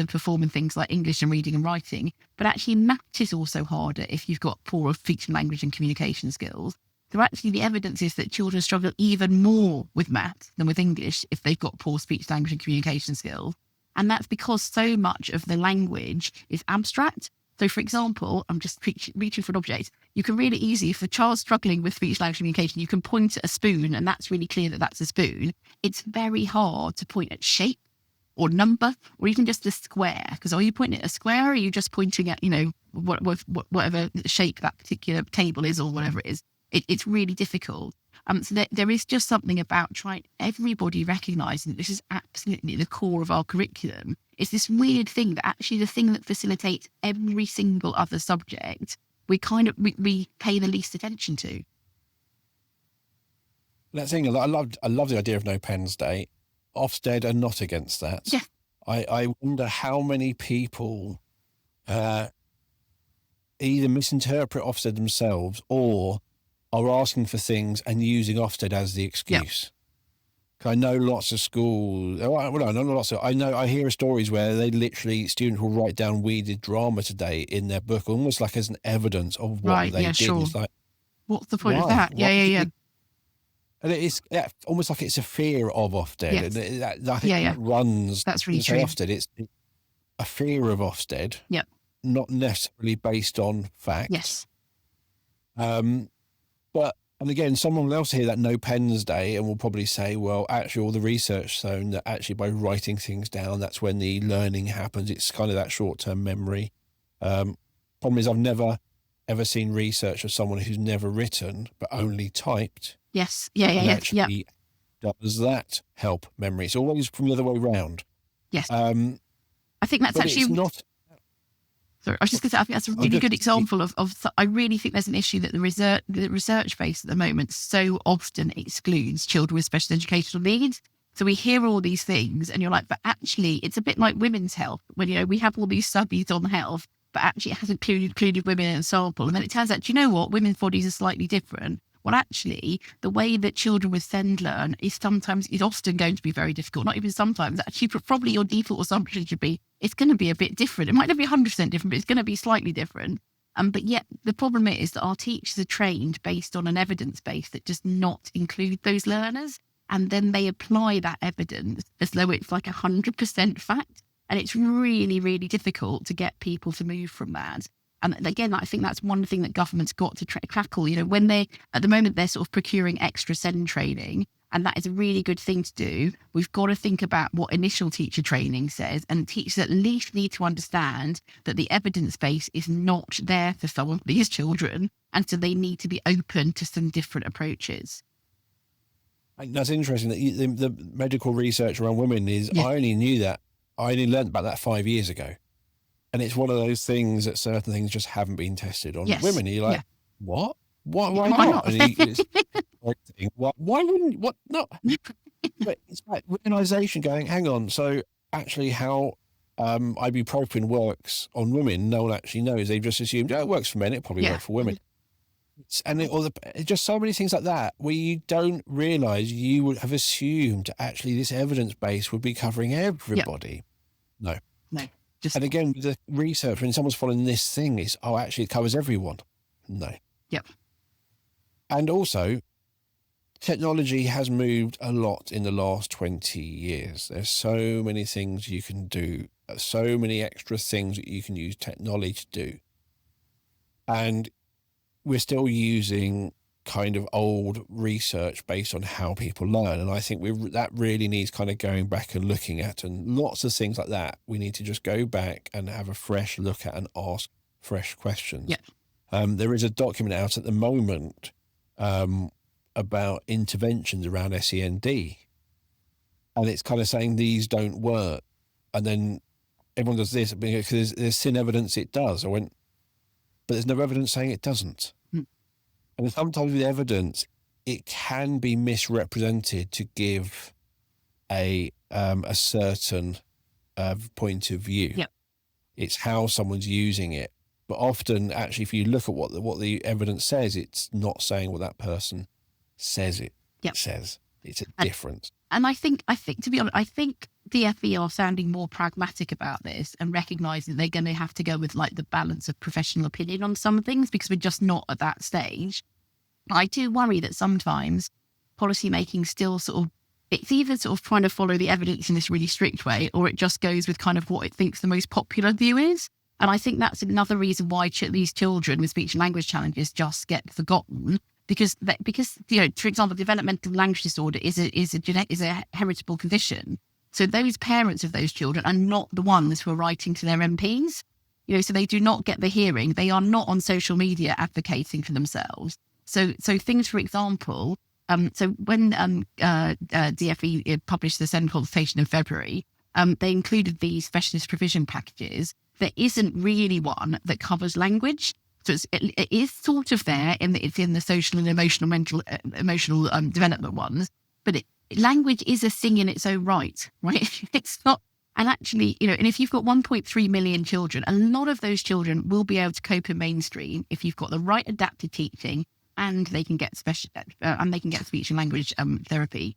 perform in things like English and reading and writing, but actually maths is also harder if you've got poor speech and language and communication skills. So actually the evidence is that children struggle even more with maths than with English if they've got poor speech, language and communication skills. And that's because so much of the language is abstract. So for example, I'm just reaching for an object. You can really easily, if a child's struggling with speech, language communication, you can point at a spoon and that's really clear that that's a spoon. It's very hard to point at shape or number, or even just a square. Because are you pointing at a square, or are you just pointing at, whatever shape that particular table is or whatever it is? It's really difficult. So there is just something about everybody recognising that this is absolutely the core of our curriculum. It's this weird thing that actually the thing that facilitates every single other subject, we pay the least attention to. That thing, I love the idea of No Pens Day. Ofsted are not against that. Yeah. I wonder how many people either misinterpret Ofsted themselves or are asking for things and using Ofsted as the excuse. I know lots of schools. I hear stories where students will write down, we did drama today in their book, almost like as an evidence of what they did. Sure. It's like, what's the point of that? Yeah. And it's almost like it's a fear of Ofsted. Yes. And that runs. That's really true. Ofsted, it's a fear of Ofsted. Yep. Not necessarily based on fact. Yes. And again, someone will also hear that No Pens Day and will probably say, well, actually, all the research shown that actually by writing things down, that's when the learning happens. It's kind of that short-term memory. Problem is, I've never, ever seen research of someone who's never written, but only typed. Yes. Yeah. Does that help memory? It's always from the other way around. Yes. I think that's actually... It's not... Sorry, I was just going to say, I think that's a really good example of. I really think there's an issue that the research base at the moment so often excludes children with special educational needs. So we hear all these things, and you're like, but actually, it's a bit like women's health when we have all these studies on health, but actually it hasn't included women in a sample, and then it turns out, do you know what? Women's bodies are slightly different. Well, actually, the way that children with SEND learn is often going to be very difficult. Not even sometimes. Actually, probably your default assumption should be it's going to be a bit different. It might not be 100% different, but it's going to be slightly different. But yet the problem is that our teachers are trained based on an evidence base that does not include those learners. And then they apply that evidence as though it's like 100% fact. And it's really, really difficult to get people to move from that. And again, I think that's one thing that government's got to tackle. When at the moment, they're sort of procuring extra SEND training, and that is a really good thing to do. We've got to think about what initial teacher training says, and teachers at least need to understand that the evidence base is not there for some of these children, and so they need to be open to some different approaches. That's interesting that the medical research around women is, I only knew that, I only learned about that 5 years ago. And it's one of those things that certain things just haven't been tested on women. And you're like, what? Why not? And why wouldn't, what? No. But it's like realization going, hang on. So actually how ibuprofen works on women, no one actually knows. They've just assumed, it works for men, it probably works for women. And just so many things like that where you don't realize, you would have assumed actually this evidence base would be covering everybody. No. And again, the research, when someone's following this thing, is, actually it covers everyone. No. And also, technology has moved a lot in the last 20 years. There's so many things you can do, so many extra things that you can use technology to do. And we're still using kind of old research based on how people learn. And I think that really needs kind of going back and looking at, and lots of things like that. We need to just go back and have a fresh look at and ask fresh questions. There is a document out at the moment about interventions around SEND. And it's kind of saying these don't work. And then everyone does this because there's thin evidence it does. But there's no evidence saying it doesn't. And sometimes with evidence, it can be misrepresented to give a certain point of view. It's how someone's using it. But often, actually, if you look at what the evidence says, it's not saying what that person says it says. It's a difference. And I think, to be honest, I think DFE are sounding more pragmatic about this and recognising they're going to have to go with like the balance of professional opinion on some things, because we're just not at that stage. I do worry that sometimes policymaking still it's either sort of trying to follow the evidence in this really strict way, or it just goes with kind of what it thinks the most popular view is. And I think that's another reason why these children with speech and language challenges just get forgotten. Because for example, developmental language disorder is a heritable condition. So those parents of those children are not the ones who are writing to their MPs. So they do not get the hearing. They are not on social media advocating for themselves. So things, for example, so when DFE published the SEND consultation in February, they included these specialist provision packages. There isn't really one that covers language. So it is sort of there it's in the social and emotional development ones, but language is a thing in its own right? It's not. And actually, and if you've got 1.3 million children, a lot of those children will be able to cope in mainstream if you've got the right adapted teaching, and they can get speech and language therapy.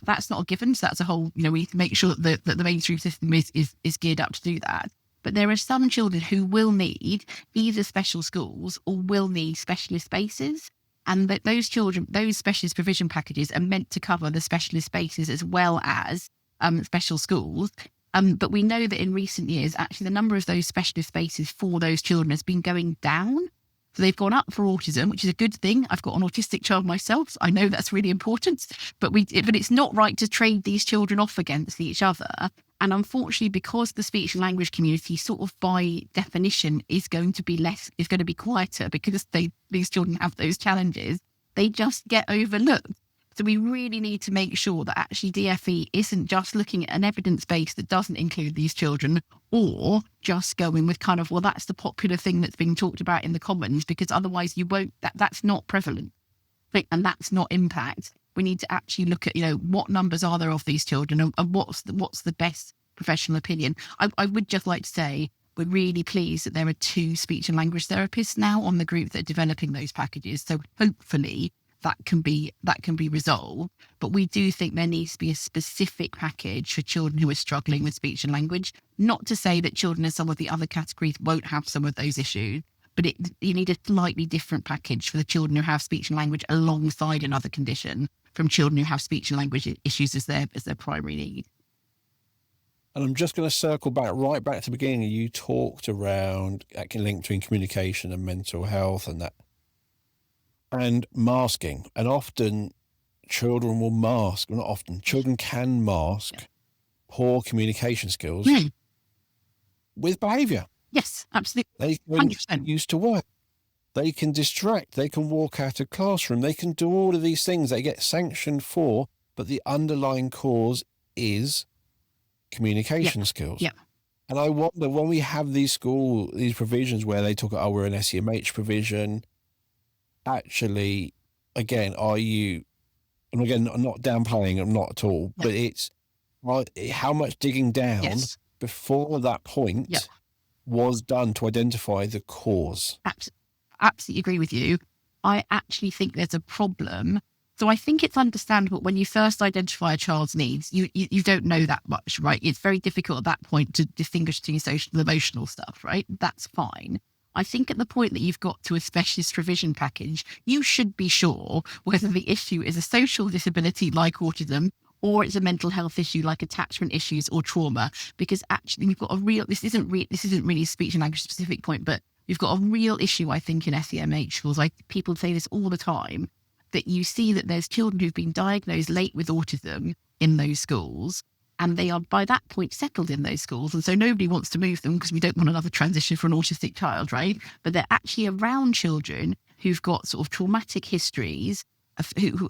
That's not a given. So that's a whole. We need to make sure that the mainstream system is geared up to do that. But there are some children who will need either special schools or will need specialist spaces. And that those children, those specialist provision packages are meant to cover the specialist spaces as well as special schools. But we know that in recent years, actually, the number of those specialist spaces for those children has been going down. So they've gone up for autism, which is a good thing. I've got an autistic child myself, so I know that's really important. But it's not right to trade these children off against each other. And unfortunately, because the speech and language community sort of by definition is going to be quieter because these children have those challenges, they just get overlooked. So we really need to make sure that actually DFE isn't just looking at an evidence base that doesn't include these children, or just going with kind of, well, that's the popular thing that's being talked about in the Commons, because otherwise you won't, that's not prevalent and that's not impact. We need to actually look at, what numbers are there of these children and what's the best professional opinion. I would just like to say we're really pleased that there are 2 speech and language therapists now on the group that are developing those packages. So hopefully that can be resolved. But we do think there needs to be a specific package for children who are struggling with speech and language. Not to say that children in some of the other categories won't have some of those issues, but you need a slightly different package for the children who have speech and language alongside another condition from children who have speech and language issues as their primary need. And I'm just going to circle back right back to the beginning. You talked around that link between communication and mental health and that, and masking. And often children will mask, well, not often, children can mask poor communication skills with behaviour. Yes, absolutely. They can 100%. used to work. They can distract. They can walk out of classroom. They can do all of these things they get sanctioned for, but the underlying cause is communication skills. Yeah. And I wonder, when we have these provisions where they talk, we're an SEMH provision, actually, again, and again, I'm not downplaying, I'm not at all, but it's how much digging down before that point was done to identify the cause. Absolutely agree with you. I actually think there's a problem. So I think it's understandable when you first identify a child's needs, you don't know that much, right? It's very difficult at that point to distinguish between social and emotional stuff, right? That's fine. I think at the point that you've got to a specialist provision package, you should be sure whether the issue is a social disability like autism or it's a mental health issue like attachment issues or trauma, because actually we've got a real, this isn't really a speech and language specific point, but you've got a real issue, I think, in SEMH schools. People say this all the time, that you see that there's children who've been diagnosed late with autism in those schools, and they are by that point settled in those schools. And so nobody wants to move them because we don't want another transition for an autistic child, right? But they're actually around children who've got sort of traumatic histories,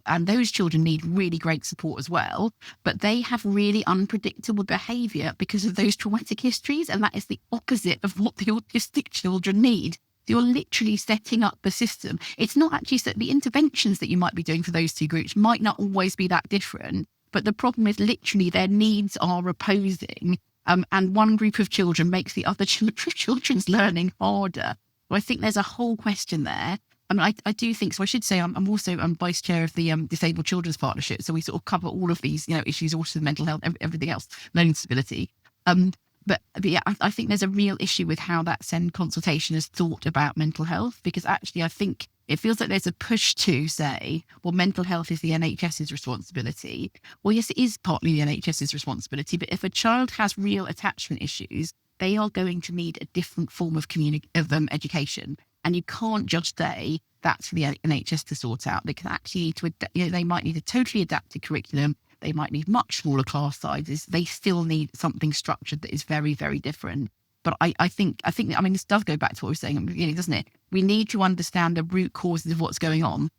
and those children need really great support as well, but they have really unpredictable behaviour because of those traumatic histories, and that is the opposite of what the autistic children need. You're literally setting up the system. It's not actually that the interventions that you might be doing for those two groups might not always be that different, but the problem is literally their needs are opposing, and one group of children makes the other children's learning harder. So I think there's a whole question there. I mean, I do think, so I should say I'm also vice chair of the Disabled Children's Partnership. So we sort of cover all of these, issues, autism, mental health, everything else, learning disability. But yeah, I think there's a real issue with how that SEND consultation has thought about mental health, because actually I think it feels like there's a push to say, well, mental health is the NHS's responsibility. Well, yes, it is partly the NHS's responsibility, but if a child has real attachment issues, they are going to need a different form of education. And you can't just say that's for the NHS to sort out. They can actually they might need a totally adapted curriculum. They might need much smaller class sizes. They still need something structured that is very, very different. But I think, this does go back to what we were saying at the beginning, doesn't it? We need to understand the root causes of what's going on.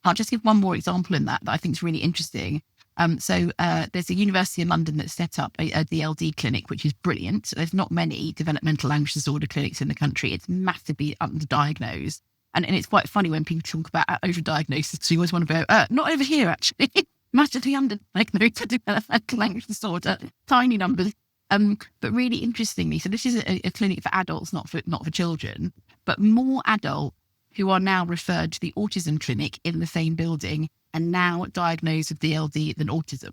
I'll just give one more example in that I think is really interesting. There's a university in London that set up a DLD clinic, which is brilliant. There's not many developmental language disorder clinics in the country. It's massively underdiagnosed. And it's quite funny when people talk about overdiagnosis. So you always want to go, not over here, actually. Massively underdiagnosed developmental language disorder, tiny numbers. But really interestingly, so this is a clinic for adults, not for children, but more adults who are now referred to the autism clinic in the same building and now diagnosed with DLD than autism.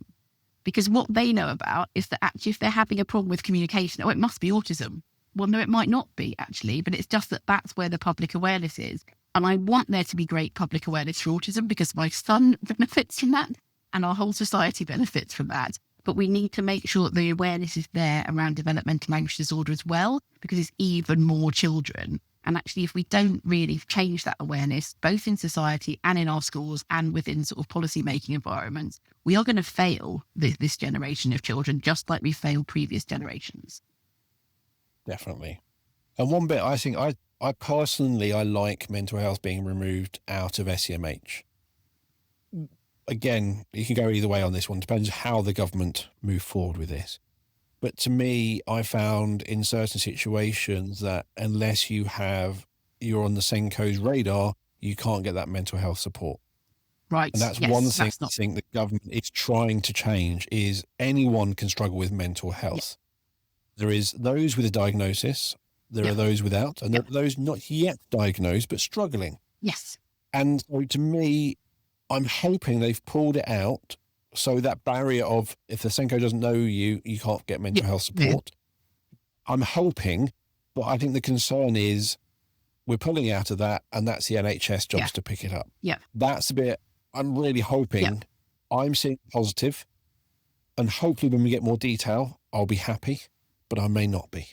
Because what they know about is that actually if they're having a problem with communication, it must be autism. Well, no, it might not be actually, but it's just that that's where the public awareness is. And I want there to be great public awareness for autism because my son benefits from that and our whole society benefits from that. But we need to make sure that the awareness is there around developmental language disorder as well, because it's even more children. And actually, if we don't really change that awareness, both in society and in our schools and within sort of policy-making environments, we are going to fail this generation of children, just like we failed previous generations. Definitely. And one bit, I think, I personally like mental health being removed out of SEMH. Again, you can go either way on this one. Depends how the government move forward with this. But to me, I found in certain situations that unless you're on the Senko's radar, you can't get that mental health support. Right. And that's one thing I think the government is trying to change is anyone can struggle with mental health. Yeah. There is those with a diagnosis, there are those without, and there are those not yet diagnosed but struggling. Yes. And so to me, I'm hoping they've pulled it out so that barrier of if the Senko doesn't know you can't get mental health support. Yeah. I'm hoping, but I think the concern is we're pulling out of that and that's the NHS jobs to pick it up. Yeah. That's the bit I'm really hoping. I'm seeing positive, and hopefully when we get more detail, I'll be happy, but I may not be.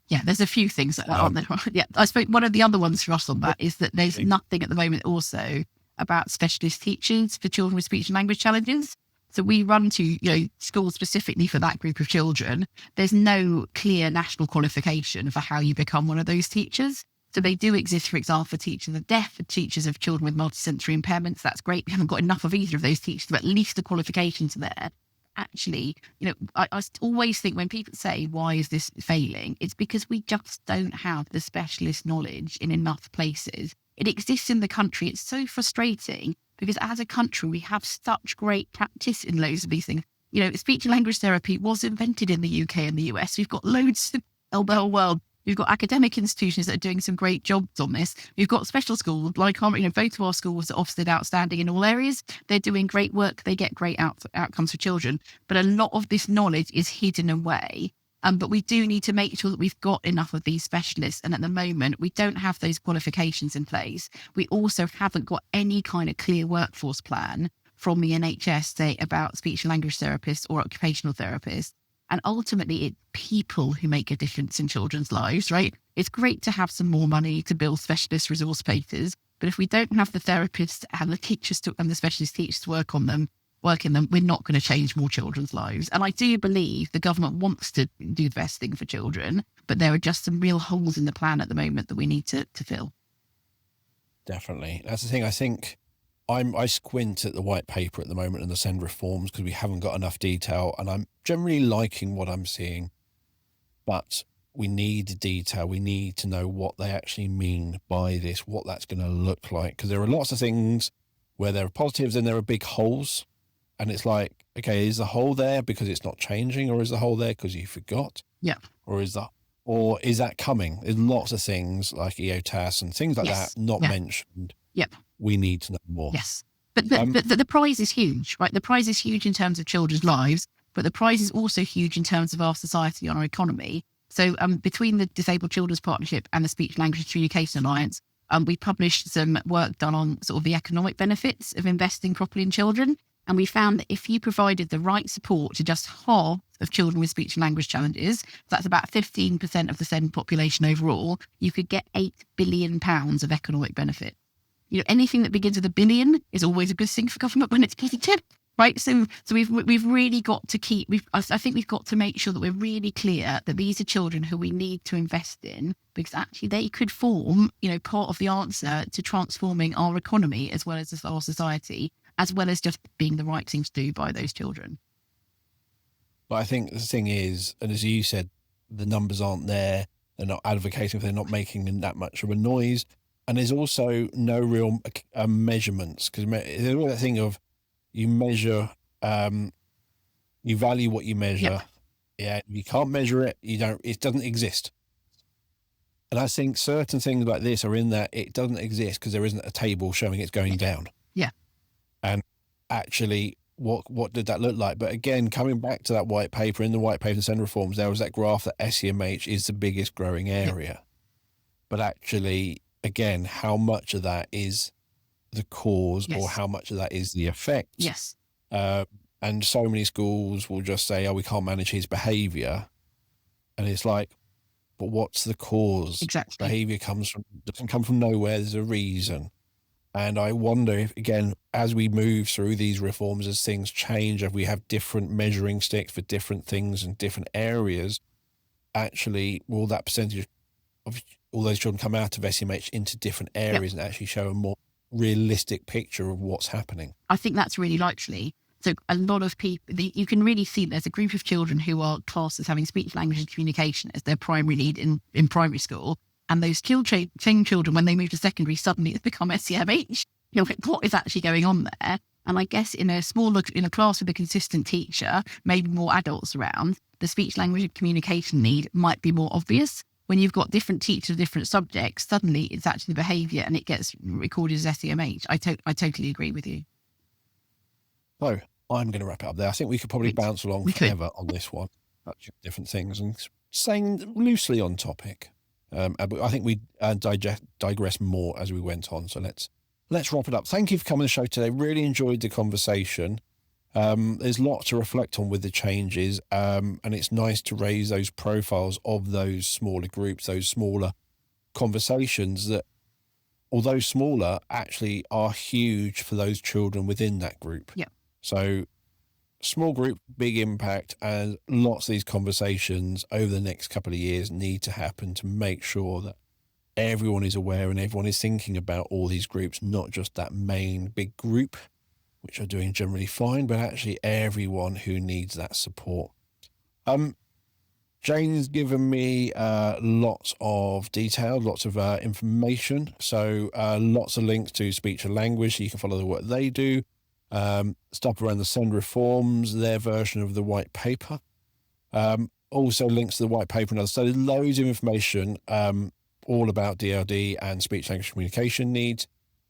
Yeah, there's a few things like that, aren't there? Yeah, I suppose one of the other ones for us on that is that there's nothing at the moment also about specialist teachers for children with speech and language challenges. So we run to schools specifically for that group of children. There's no clear national qualification for how you become one of those teachers. So they do exist, for example, for teachers of deaf, for teachers of children with multisensory impairments. That's great. We haven't got enough of either of those teachers, but at least the qualifications are there. Actually, I always think when people say, why is this failing? It's because we just don't have the specialist knowledge in enough places. It exists in the country. It's so frustrating because as a country, we have such great practice in loads of these things. Speech and language therapy was invented in the UK and the US. We've got loads of the whole world. We've got academic institutions that are doing some great jobs on this. We've got special schools, like both of our schools are Ofsted outstanding in all areas. They're doing great work. They get great outcomes for children. But a lot of this knowledge is hidden away. But we do need to make sure that we've got enough of these specialists. And at the moment, we don't have those qualifications in place. We also haven't got any kind of clear workforce plan from the NHS, say, about speech and language therapists or occupational therapists. And ultimately, it's people who make a difference in children's lives, right? It's great to have some more money to build specialist resource bases, but if we don't have the therapists and the teachers and the specialist teachers to work in them, we're not going to change more children's lives. And I do believe the government wants to do the best thing for children, but there are just some real holes in the plan at the moment that we need to fill. Definitely. That's the thing. I think I squint at the white paper at the moment and the SEND reforms because we haven't got enough detail, and I'm generally liking what I'm seeing, but we need detail. We need to know what they actually mean by this, what that's going to look like, because there are lots of things where there are positives and there are big holes, and it's like, okay, is the hole there because it's not changing, or is the hole there because you forgot? Yeah. Or is that coming? There's lots of things like EOTAS and things like that not mentioned. Yep. We need to know more. Yes. But the prize is huge, right? The prize is huge in terms of children's lives, but the prize is also huge in terms of our society and our economy. So between the Disabled Children's Partnership and the Speech Language Communication Alliance, we published some work done on sort of the economic benefits of investing properly in children. And we found that if you provided the right support to just half of children with speech and language challenges, that's about 15% of the SEND population overall, you could get £8 billion of economic benefit. Anything that begins with a billion is always a good thing for government when it's positive, right? So we've really got to I think we've got to make sure that we're really clear that these are children who we need to invest in, because actually they could form, part of the answer to transforming our economy as well as our society, as well as just being the right thing to do by those children. But I think the thing is, and as you said, the numbers aren't there. They're not advocating, they're not making that much of a noise. And there's also no real measurements, because there's all that thing of you measure, you value what you measure. Yep. Yeah, if you can't measure it, it doesn't exist. And I think certain things like this are in that it doesn't exist because there isn't a table showing it's going down. Yeah. And actually, what did that look like? But again, coming back to that white paper, in the white paper, the SEND reforms, there was that graph that SEMH is the biggest growing area. Yep. But actually, again, how much of that is the cause or how much of that is the effect? Yes. And so many schools will just say, we can't manage his behaviour. And it's like, but what's the cause? Exactly. Behaviour doesn't come from nowhere. There's a reason. And I wonder if, again, as we move through these reforms, as things change, if we have different measuring sticks for different things in different areas, actually, will that percentage of all those children come out of SEMH into different areas and actually show a more realistic picture of what's happening? I think that's really likely. So a lot of people, you can really see there's a group of children who are classed as having speech, language and communication as their primary need in primary school. And those same children, when they move to secondary, suddenly it's become SEMH. What is actually going on there? And I guess in a class with a consistent teacher, maybe more adults around, the speech, language and communication need might be more obvious. When you've got different teachers, different subjects, suddenly it's actually behaviour and it gets recorded as SEMH. I totally agree with you. So I'm going to wrap it up there. I think we could probably bounce along forever on this one, different things and staying loosely on topic. But I think we digress more as we went on. So let's wrap it up. Thank you for coming on the show today. Really enjoyed the conversation. There's lots to reflect on with the changes, and it's nice to raise those profiles of those smaller groups, those smaller conversations that, although smaller, actually are huge for those children within that group. Yeah. So small group, big impact, and lots of these conversations over the next couple of years need to happen to make sure that everyone is aware and everyone is thinking about all these groups, not just that main big group, which are doing generally fine, but actually everyone who needs that support. Jane's given me lots of detail, lots of information. So lots of links to speech and language, so you can follow the work they do. Stuff around the SEND reforms, their version of the white paper. Also links to the white paper and others. So there's loads of information all about DLD and speech language communication needs.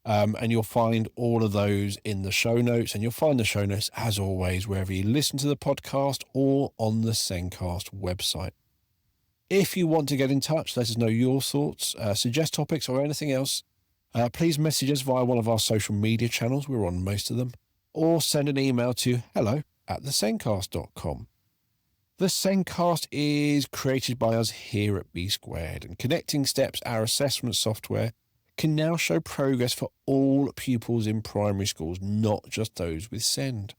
And you'll find all of those in the show notes, and you'll find the show notes, as always, wherever you listen to the podcast or on the Zencast website. If you want to get in touch, let us know your thoughts, suggest topics or anything else, please message us via one of our social media channels. We're on most of them. Or send an email to hello@thezencast.com. The Zencast is created by us here at B Squared, and Connecting Steps, our assessment software, can now show progress for all pupils in primary schools, not just those with SEND.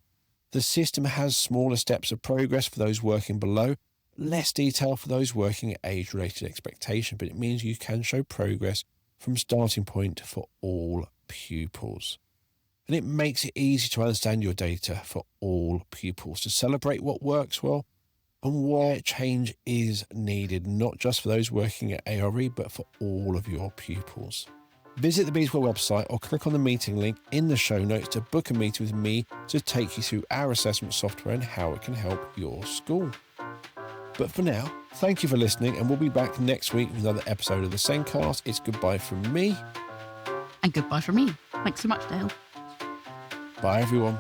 The system has smaller steps of progress for those working below, less detail for those working at age-related expectation, but it means you can show progress from starting point for all pupils. And it makes it easy to understand your data for all pupils, to celebrate what works well and where change is needed, not just for those working at ARE, but for all of your pupils. Visit the B Squared website or click on the meeting link in the show notes to book a meeting with me to take you through our assessment software and how it can help your school. But for now, thank you for listening, and we'll be back next week with another episode of the Zencast. It's goodbye from me. And goodbye from me. Thanks so much, Dale. Bye, everyone.